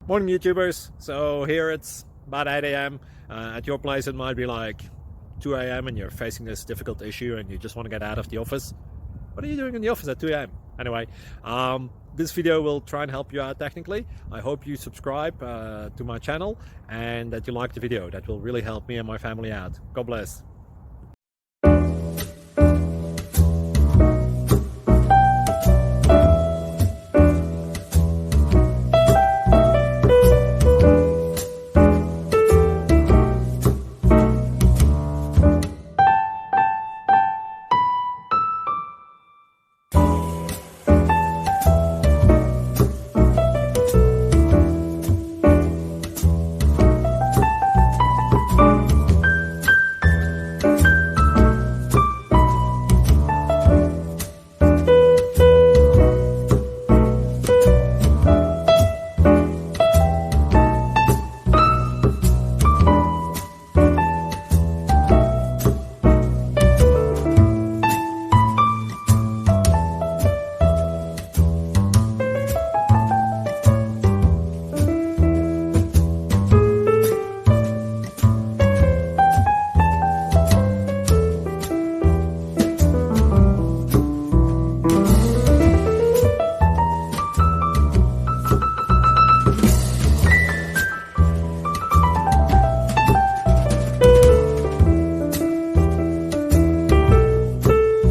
Morning YouTubers. So here it's about 8 a.m. At your place it might be like 2 a.m. and you're facing this difficult issue and you just want to get out of the office. What are you doing in the office at 2 a.m.? Anyway, this video will try and help you out technically. I hope you subscribe to my channel and that you like the video. That will really help me and my family out. God bless.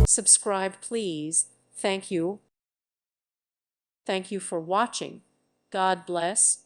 Subscribe, please. Thank you. Thank you for watching. God bless.